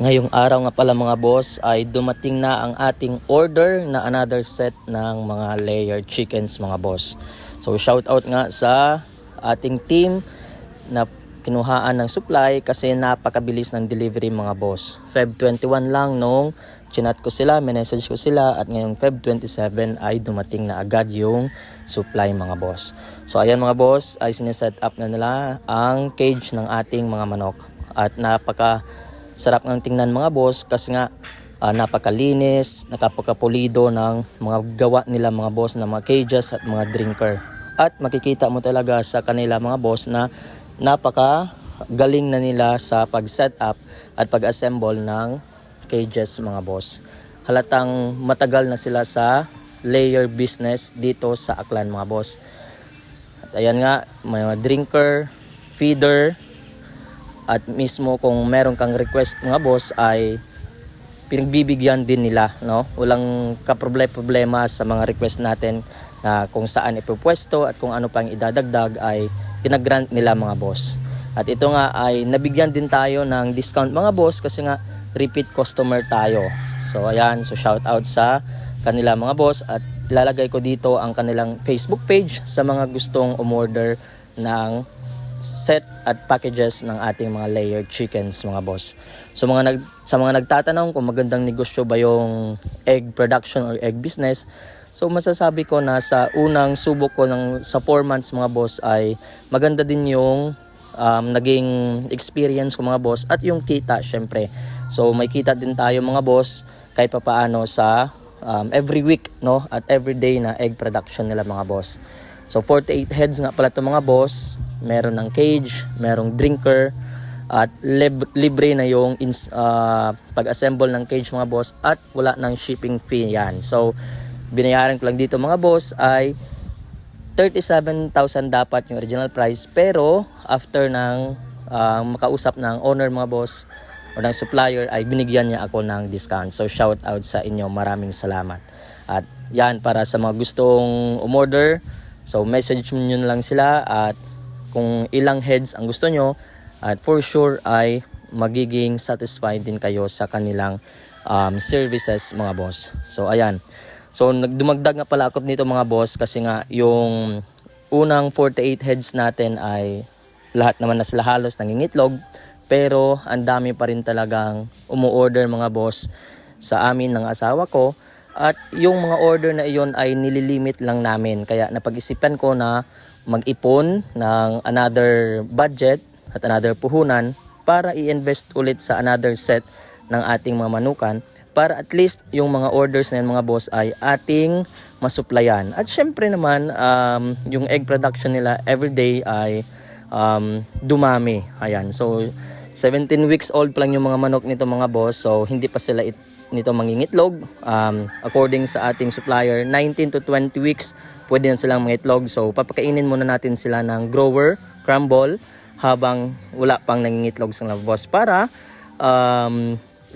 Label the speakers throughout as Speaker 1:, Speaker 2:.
Speaker 1: Ngayong araw nga pala mga boss ay dumating na ang ating order na another set ng mga layered chickens mga boss. So shout out nga sa ating team na kinuhaan ng supply kasi napakabilis ng delivery mga boss. Feb 21 lang nung chinat ko sila, message ko sila at ngayong Feb 27 ay dumating na agad yung supply mga boss. So ayan mga boss ay sineset up na nila ang cage ng ating mga manok at sarap ng tingnan mga boss kasi nga napakalinis, napakapulido ng mga gawa nila mga boss na mga cages at mga drinker. At makikita mo talaga sa kanila mga boss na napakagaling na nila sa pag-set up at pag-assemble ng cages mga boss. Halatang matagal na sila sa layer business dito sa Aklan mga boss. At ayan nga, may mga drinker, feeder, at mismo kung meron kang request mga boss ay pinagbibigyan din nila, no? Walang kaproblema sa mga request natin na kung saan ipupwesto at kung ano pang idadagdag ay pinagrant nila mga boss. At ito nga ay nabigyan din tayo ng discount mga boss kasi nga repeat customer tayo. So ayan, so shout out sa kanila mga boss at ilalagay ko dito ang kanilang Facebook page sa mga gustong umorder ng set at packages ng ating mga layered chickens mga boss. So sa mga nagtatanong kung magandang negosyo ba yung egg production or egg business, so masasabi ko na sa unang subok ko sa 4 months mga boss ay maganda din yung naging experience ko mga boss at yung kita syempre. So may kita din tayo mga boss kahit papaano sa every week, no, at every day na egg production nila mga boss. So 48 heads nga pala ito mga boss. Meron ng cage, merong drinker, at libre na yung pag-assemble ng cage mga boss at wala ng shipping fee yan. So binayaran ko lang dito mga boss ay 37,000 dapat yung original price, pero after ng makausap ng owner mga boss o ng supplier ay binigyan niya ako ng discount. So shout out sa inyo, maraming salamat. At yan, para sa mga gustong umorder, so message nyo lang sila at kung ilang heads ang gusto nyo at for sure ay magiging satisfied din kayo sa kanilang services mga boss. So ayan, so dumagdag nga pala ako nito mga boss kasi nga yung unang 48 heads natin ay lahat naman na sila halos nangingitlog, pero ang dami pa rin talagang umu-order mga boss sa amin ng asawa ko. At yung mga order na iyon ay nililimit lang namin. Kaya napag-isipan ko na mag-ipon ng another budget at another puhunan para i-invest ulit sa another set ng ating mga manukan para at least yung mga orders na yan mga boss ay ating masuplayan. At syempre naman yung egg production nila everyday ay dumami. Ayan, so 17 weeks old pa lang yung mga manok nito mga boss. So hindi pa sila nito mangingitlog. According sa ating supplier, 19 to 20 weeks pwede na silang mangitlog. So papakainin muna natin sila ng grower, crumble, habang wala pang nangingitlog sa boss para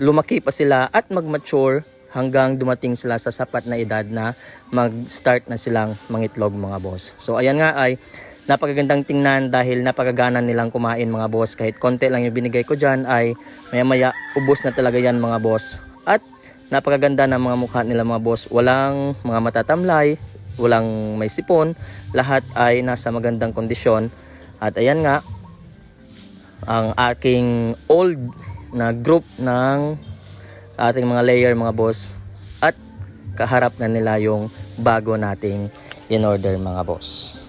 Speaker 1: lumaki pa sila at mag-mature hanggang dumating sila sa sapat na edad na mag-start na silang mangitlog mga boss. So ayan nga ay napakagandang tingnan dahil napakagana nilang kumain mga boss. Kahit konti lang yung binigay ko dyan ay maya-maya ubos na talaga yan mga boss. At napakaganda ng mga mukha nila mga boss. Walang mga matatamlay, walang may sipon. Lahat ay nasa magandang kondisyon. At ayan nga, ang aking old na group ng ating mga layer mga boss. At kaharap na nila yung bago nating in order mga boss.